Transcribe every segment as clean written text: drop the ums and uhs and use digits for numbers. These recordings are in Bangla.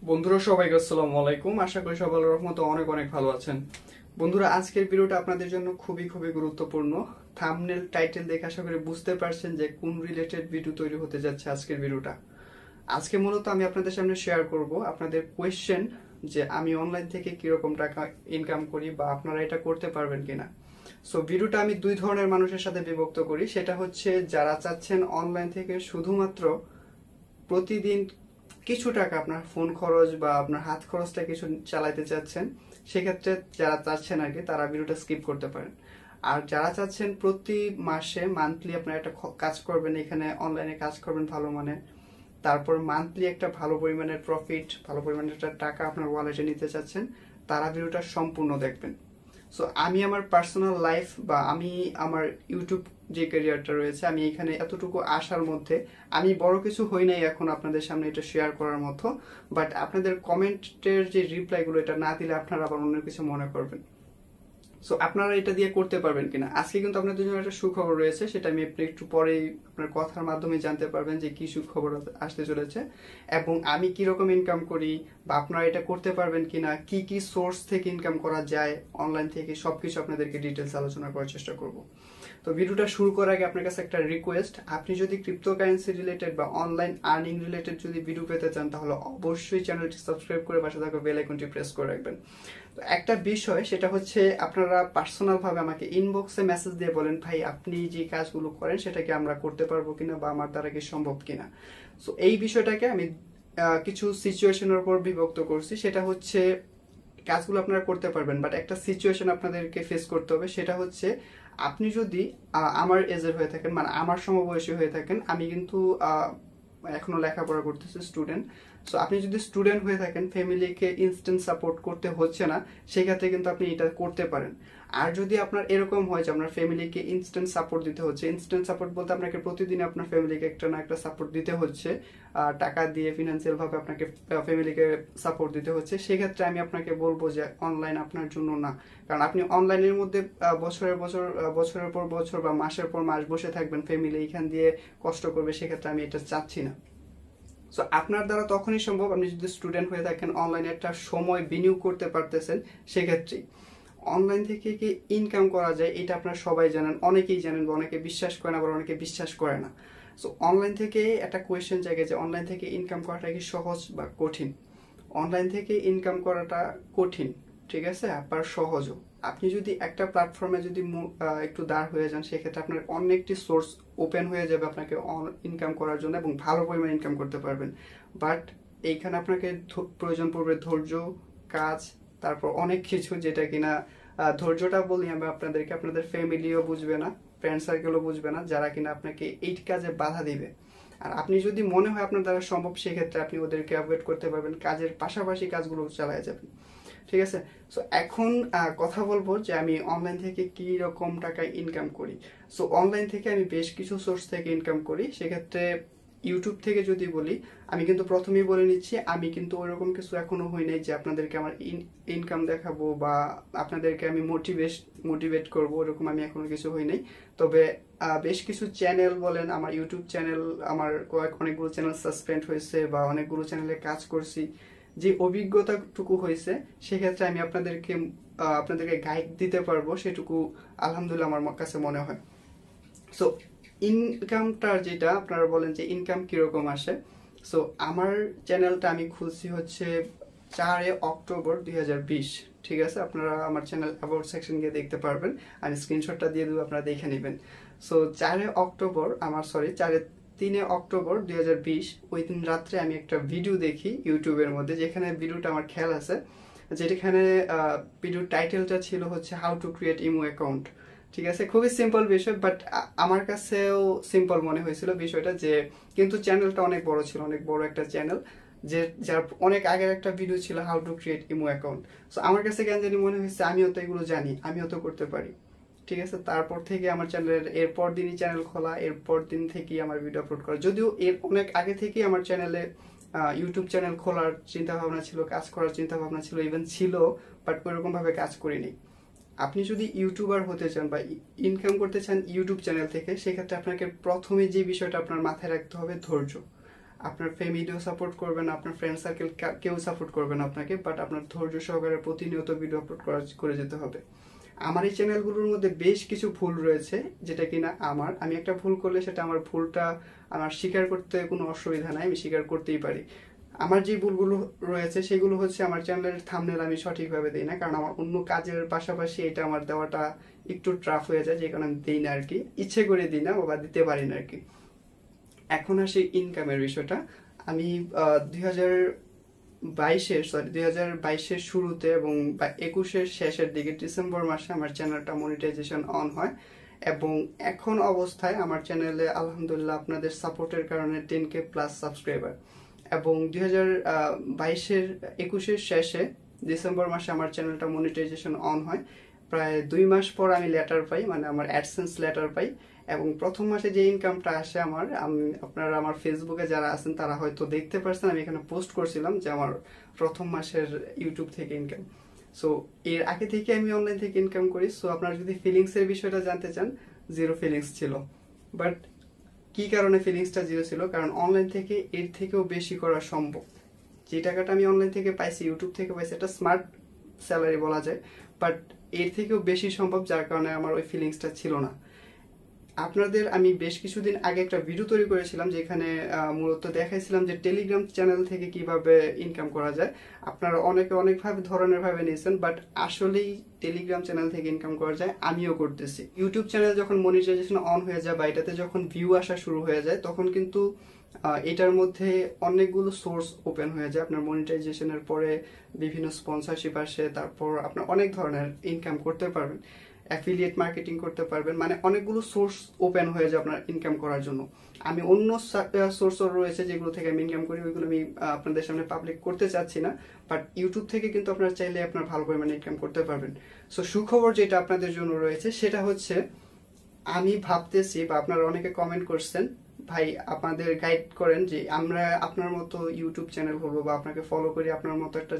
বন্ধুরা সবাইকে আসসালামু আলাইকুম। আশা করি সবাই আল্লাহর রহমতে অনেক অনেক ভালো আছেন। বন্ধুরা, আজকের ভিডিওটা আপনাদের জন্য খুবই খুবই গুরুত্বপূর্ণ। থাম্বনেল টাইটেল দেখে আশা করি বুঝতে পারছেন যে কোন রিলেটেড ভিডিও তৈরি হতে যাচ্ছে আজকের ভিডিওটা। আজকে মূলত আমি আপনাদের সামনে শেয়ার করব আপনাদের কোয়েশ্চেন, যে আমি অনলাইন থেকে কিরকম টাকা ইনকাম করি বা আপনারা এটা করতে পারবেন কিনা। সো ভিডিওটা আমি দুই ধরনের মানুষের সাথে বিভক্ত করি। সেটা হচ্ছে যারা চাচ্ছেন অনলাইন থেকে শুধুমাত্র প্রতিদিন কিছু টাকা আপনার ফোন খরচ বা আপনার হাত খরচটা কিছু চালাইতে চাচ্ছেন, সেক্ষেত্রে যারা চাচ্ছেন আর কি তারা ভিডিওটা স্কিপ করতে পারেন। আর যারা চাচ্ছেন প্রতি মাসে মান্থলি আপনার একটা কাজ করবেন, এখানে অনলাইনে কাজ করবেন ভালো মানে, তারপর মান্থলি একটা ভালো পরিমাণের প্রফিট, ভালো পরিমাণের একটা টাকা আপনার ওয়ালেটে নিতে চাচ্ছেন, তারা ভিডিওটা সম্পূর্ণ দেখবেন। সো আমি আমার পার্সোনাল লাইফ বা আমি আমার ইউটিউব যে ক্যারিয়ারটা রয়েছে, আমি এখানে এতটুকু আসার মধ্যে আমি বড় কিছু হই নাই এখন আপনাদের সামনে এটা শেয়ার করার মতো। বাট আপনাদের কমেন্টের যে রিপ্লাইগুলো, এটা না দিলে আপনারা আবার অন্য কিছু মনে করবেন। সো আপনারা এটা দিয়ে করতে পারবেন কিনা। আজকে কিন্তু আপনাদের জন্য একটা সুখবর রয়েছে, সেটা আমি একটু পরেই আপনার কথার মাধ্যমে জানতে পারবেন যে কি সুখবর আসতে চলেছে এবং আমি কি রকম ইনকাম করি বা আপনারা এটা করতে পারবেন কিনা, কি কি সোর্স থেকে ইনকাম করা যায় অনলাইন থেকে, সবকিছু আপনাদেরকে ডিটেলস আলোচনা করার চেষ্টা করব। তো ভিডিওটা শুরু করার আগে আপনার কাছে একটা রিকোয়েস্ট, আপনি যদি ক্রিপ্টোকারেন্সি রিলেটেড বা অনলাইন আর্নিং রিলেটেড যদি ভিডিও পেতে চান, তাহলে অবশ্যই চ্যানেলটি সাবস্ক্রাইব করে পাশে থাকা বেল আইকনটি প্রেস করে রাখবেন। তো একটা বিষয়, সেটা হচ্ছে আপনারা পার্সোনাল ভাবে আমাকে ইনবক্সে মেসেজ দিয়ে বলেন, ভাই আপনি যে কাজগুলো করেন সেটা কি আমরা করতে পারবো কিনা বা আমার দ্বারা কি সম্ভব কিনা। সো এই বিষয়টাকে আমি কিছু সিচুয়েশনের উপর বিভক্ত করছি। সেটা হচ্ছে কাজগুলো আপনারা করতে পারবেন, বাট একটা সিচুয়েশন আপনাদেরকে ফেস করতে হবে। সেটা হচ্ছে আপনি যদি আমার এজের হয়ে থাকেন, মানে আমার সমবয়সী হয়ে থাকেন, আমি কিন্তু এখনো লেখাপড়া করতেছি, স্টুডেন্ট। সো আপনি যদি স্টুডেন্ট হয়ে থাকেন, ফ্যামিলিকে ইনস্ট্যান্ট সাপোর্ট করতে হচ্ছে না, সেক্ষেত্রে কিন্তু আপনি এটা করতে পারেন। আর যদি আপনার এরকম হয় যে আপনার ফ্যামিলিকে ইনস্ট্যান্ট সাপোর্ট দিতে হচ্ছে, ইনস্ট্যান্ট সাপোর্ট বলতে আপনাকে প্রতিদিন আপনার ফ্যামিলিকে একটা না একটা সাপোর্ট দিতে হচ্ছে, টাকা দিয়ে ফিনান্সিয়াল ভাবে আপনাকে ফ্যামিলিকে সাপোর্ট দিতে হচ্ছে, সেক্ষেত্রে আমি আপনাকে বলবো যে অনলাইন আপনার জন্য না। কারণ আপনি অনলাইনের মধ্যে বছরের পর বছর বা মাসের পর মাস বসে থাকবেন, ফ্যামিলি এখান দিয়ে কষ্ট করবে, সেক্ষেত্রে আমি এটা চাচ্ছি না। সো আপনার দ্বারা তখনই সম্ভব আপনি যদি স্টুডেন্ট হয়ে থাকেন, অনলাইনে একটা সময় বিনিয়োগ করতে পারতেছেন, সেক্ষেত্রেই। অনলাইন থেকে কি ইনকাম করা যায় এটা আপনারা সবাই জানেন, অনেকেই জানেন বা অনেকে বিশ্বাস করে না, আবার অনেকে বিশ্বাস করে না। সো অনলাইন থেকে একটা কোয়েশ্চেন জাগে যে অনলাইন থেকে ইনকাম করাটা কি সহজ বা কঠিন। অনলাইন থেকে ইনকাম করাটা কঠিন, ঠিক আছে, আবার সহজও। আপনি যদি একটা প্ল্যাটফর্মে যদি একটু দাঁড় হয়ে যান, সেক্ষেত্রে আপনার অনেকটি সোর্স ওপেন হয়ে যাবে আপনাকে ইনকাম করার জন্য এবং ভালো পরিমাণে ইনকাম করতে পারবেন। বাট এইখানে আপনাকে প্রয়োজন পড়বে ধৈর্য, কাজ, তারপর অনেক কিছু, যেটা কিনা ধৈর্যটা বলি আমি আপনাদেরকে, আপনাদের ফ্যামিলিও বুঝবে না, ফ্রেন্ড সার্কেলও বুঝবে না, যারা কিনা আপনাকে এই কাজে বাধা দিবে। আর আপনি যদি মনে হয় আপনার দ্বারা সম্ভব, সেক্ষেত্রে আপনি ওদেরকে অ্যাভয়েড করতে পারবেন, কাজের পাশাপাশি কাজগুলো চালায় যাবেন, ঠিক আছে। সো এখন কথা বলবো যে আমি অনলাইন থেকে কি রকম টাকা ইনকাম করি। সো অনলাইন থেকে আমি বেশ কিছু সোর্স থেকে ইনকাম করি। সেক্ষেত্রে ইউটিউব থেকে যদি বলি, আমি কিন্তু প্রথমেই বলে নিচ্ছি, আমি কিন্তু ওইরকম কিছু এখনো হই নাই যে আপনাদেরকে আমার ইনকাম দেখাবো বা আপনাদেরকে আমি মোটিভেট করবো, ওরকম আমি এখনো কিছু হই নাই। তবে বেশ কিছু চ্যানেল বলেন, আমার ইউটিউব চ্যানেল, আমার অনেকগুলো চ্যানেল সাসপেন্ড হয়েছে বা অনেকগুলো চ্যানেলে কাজ করছি, যে অভিজ্ঞতাটুকু হয়েছে, সেক্ষেত্রে আমি আপনাদেরকে গাইড দিতে পারবো, সেটুকু আলহামদুলিল্লাহ আমার কাছে মনে হয়। সো ইনকামটার যেটা আপনারা বলেন যে ইনকাম কিরকম আসে, সো আমার চ্যানেলটা আমি খুলছি হচ্ছে 4 অক্টোবর 2020, ঠিক আছে। আপনারা আমার চ্যানেল অ্যাবাউট সেকশন গিয়ে দেখতে পারবেন, আমি স্ক্রিনশটটা দিয়ে দেবো, আপনারা দেখে নেবেন। সো 3 অক্টোবর 2020 ওই দিন রাত্রে আমি একটা ভিডিও দেখি ইউটিউবের মধ্যে, যেখানে ভিডিওটা আমার খেয়াল আছে, যেখানে ভিডিওর টাইটেলটা ছিল হচ্ছে how to create imo account, ঠিক আছে। খুবই সিম্পল বিষয়, বাট আমার কাছেও সিম্পল মনে হয়েছিল বিষয়টা, যে কিন্তু চ্যানেলটা অনেক বড় ছিল, অনেক বড় একটা চ্যানেল, যে যার অনেক আগের একটা ভিডিও ছিল how to create imo account. So আমার কাছে কেন জানি মনে হয়েছে আমিও তো এগুলো জানি, আমিও তো করতে পারি, ঠিক আছে। তারপর থেকে আমার চ্যানেলের এরপর দিনই চ্যানেল খোলা, এরপর দিন থেকেই আমার ভিডিও আপলোড করা। যদিও এর অনেক আগে থেকেই আমার চ্যানেলে ইউটিউব চ্যানেল খোলার চিন্তা ভাবনা ছিল, কাজ করার চিন্তা ভাবনা ছিল, ইভেন ছিল, বাট ওইরকম ভাবে কাজ করিনি। আপনি যদি ইউটিউবার হতে চান বা ইনকাম করতে চান ইউটিউব চ্যানেল থেকে, সেক্ষেত্রে আপনাকে প্রথমে যে বিষয়টা আপনার মাথায় রাখতে হবে, ধৈর্য। আপনার ফ্যামিলিও সাপোর্ট করবে না, আপনার ফ্রেন্ড সার্কেল কেউ সাপোর্ট করবে না আপনাকে, বাট আপনার ধৈর্য সহকারে প্রতিনিয়ত ভিডিও আপলোড করে যেতে হবে। আমার এই চ্যানেলগুলোর মধ্যে বেশ কিছু ভুল রয়েছে, যেটা কিনা আমি একটা ভুল করলে সেটা আমার ভুলটা আমার স্বীকার করতে কোনো অসুবিধা নাই, আমি স্বীকার করতেই পারি। আমার যে ভুলগুলো রয়েছে সেগুলো হচ্ছে আমার চ্যানেলের থাম্বনেল আমি সঠিকভাবে দিই না, কারণ আমার অন্য কাজের পাশাপাশি এটা আমার দেওয়াটা একটু টাফ হয়ে যায়, যে কারণে আমি দিই না আর কি, ইচ্ছে করে দিই না বা দিতে পারি না আর কি। এখন আসি ইনকামের বিষয়টা। আমি 2022-এর শুরুতে এবং 2021-এর শেষের দিকে ডিসেম্বর মাসে আমার চ্যানেলটা মনিটাইজেশন অন হয়, এবং এখন অবস্থায় আমার চ্যানেলে আলহামদুলিল্লাহ আপনাদের সাপোর্টের কারণে 10K প্লাস সাবস্ক্রাইবার। এবং 2021-এর শেষে ডিসেম্বর মাসে আমার চ্যানেলটা মনিটাইজেশন অন হয়। প্রায় 2 মাস পর আমি লেটার পাই, মানে আমার অ্যাডসেন্স লেটার পাই, এবং প্রথম মাসে যে ইনকামটা আসে আপনারা আমার ফেসবুকে যারা আছেন তারা হয়তো দেখতে পারছেন, আমি এখানে পোস্ট করছিলাম যে আমার প্রথম মাসের ইউটিউব থেকে ইনকাম। সো এর আগে থেকে আমি অনলাইন থেকে ইনকাম করি। সো আপনারা যদি ফিলিংস এর বিষয়টা জানতে চান, জিরো ফিলিংস ছিল। বাট কি কারণে ফিলিংসটা জিরো ছিল? কারণ অনলাইন থেকে এর থেকেও বেশি করা সম্ভব। যে টাকাটা আমি অনলাইন থেকে পাইছি, ইউটিউব থেকে পাইছি, এটা স্মার্ট স্যালারি বলা যায়, বাট এর থেকেও বেশি সম্ভব, যার কারণে আমার ওই ফিলিংসটা ছিল না। আপনাদের আমি বেশ কিছুদিন আগে একটা ভিডিও তৈরি করেছিলাম, যেখানে মূলত দেখাইছিলাম যে টেলিগ্রাম চ্যানেল থেকে কিভাবে ইনকাম করা যায়। আপনারা অনেকে অনেকভাবে ধরনের ভাবে নিয়েছেন, বাট আসলেই টেলিগ্রাম চ্যানেল থেকে ইনকাম করা যায়, আমিও করতেছি। ইউটিউব চ্যানেল যখন মনিটাইজেশন অন হয়ে যায় বা এটাতে যখন ভিউ আসা শুরু হয়ে যায়, তখন কিন্তু এটার মধ্যে অনেকগুলো সোর্স ওপেন হয়ে যায়। আপনার মনিটাইজেশনের পরে বিভিন্ন স্পন্সরশিপ আসে, তারপর আপনার অনেক ধরনের ইনকাম করতে পারবেন, অ্যাফিলিয়েট মার্কেটিং করতে পারবেন, মানে অনেকগুলো সোর্স ওপেন হয়ে যায় আপনার ইনকাম করার জন্য। আমি অন্য সোর্সও রয়েছে যেগুলো থেকে আমি ইনকাম করি, ওইগুলো আমি আপনাদের সামনে পাবলিক করতে চাচ্ছি না, বাট ইউটিউব থেকে কিন্তু আপনারা চাইলে আপনার ভালো পরিমাণে ইনকাম করতে পারবেন। সো সুখবর যেটা আপনাদের জন্য রয়েছে সেটা হচ্ছে, আমি ভাবতেছি, বা আপনারা অনেকে কমেন্ট করছেন, ভাই আপনাদের গাইড করেন যে আমরা আপনার মতো ইউটিউব চ্যানেল খুলবো বা আপনাকে ফলো করি, আপনার মতো একটা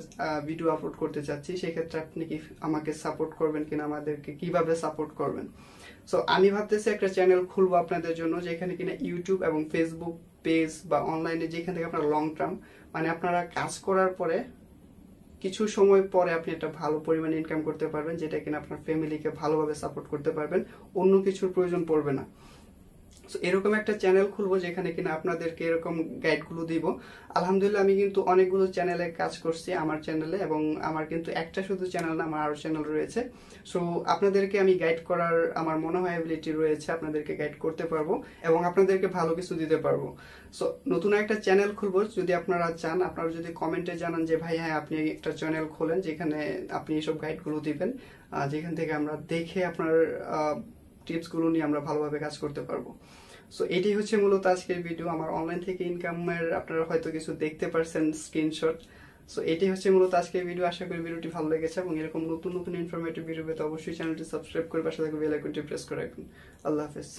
ভিডিও আপলোড করতে চাচ্ছি, সেক্ষেত্রে আপনি কি আমাকে সাপোর্ট করবেন কিনা, আমাদেরকে কিভাবে সাপোর্ট করবেন। সো আমি ভাবতেছি একটা চ্যানেল খুলবো আপনাদের জন্য, যেখানে কিনা ইউটিউব এবং ফেসবুক পেজ বা অনলাইনে যেখান থেকে আপনার লং টার্ম, মানে আপনারা কাজ করার পরে কিছু সময় পরে আপনি একটা ভালো পরিমাণে ইনকাম করতে পারবেন, যেটা কিনা আপনার ফ্যামিলিকে ভালোভাবে সাপোর্ট করতে পারবেন, অন্য কিছুর প্রয়োজন পড়বে না। এরকম একটা চ্যানেল খুলবো যেখানে কিনা আপনাদেরকে এরকম গাইডগুলো দিব। আলহামদুলিল্লাহ আমি কিন্তু অনেকগুলো চ্যানেলে কাজ করছি আমার চ্যানেলে, এবং আমার কিন্তু একটা শুধু চ্যানেল না, আমার আরো চ্যানেল রয়েছে। সো আপনাদেরকে আমি গাইড করার আমার মনে হয় অ্যাবিলিটি রয়েছে, আপনাদেরকে গাইড করতে পারবো এবং আপনাদেরকে ভালো কিছু দিতে পারবো। সো নতুন একটা চ্যানেল খুলবো, যদি আপনারা চান, আপনারা যদি কমেন্টে জানান যে ভাই হ্যাঁ আপনি একটা চ্যানেল খোলেন যেখানে আপনি এইসব গাইডগুলো দিবেন, যেখান থেকে আমরা দেখে আপনার টিপসগুলো নিয়ে আমরা ভালোভাবে কাজ করতে পারবো। সো এটাই হচ্ছে মূলত আজকের ভিডিও। আমার অনলাইন থেকে ইনকামের আপনারা হয়তো কিছু দেখতে পারছেন স্ক্রিনশট। সো এটাই হচ্ছে মূলত আজকের ভিডিও। আশা করি ভিডিওটি ভালো লেগেছে, এবং এরকম নতুন নতুন ইনফরমেটিভ ভিডিও পেতে অবশ্যই চ্যানেলটি সাবস্ক্রাইব করে পাশে থাকা বেল আইকনটি প্রেস করে রাখুন। আল্লাহ হাফেজ।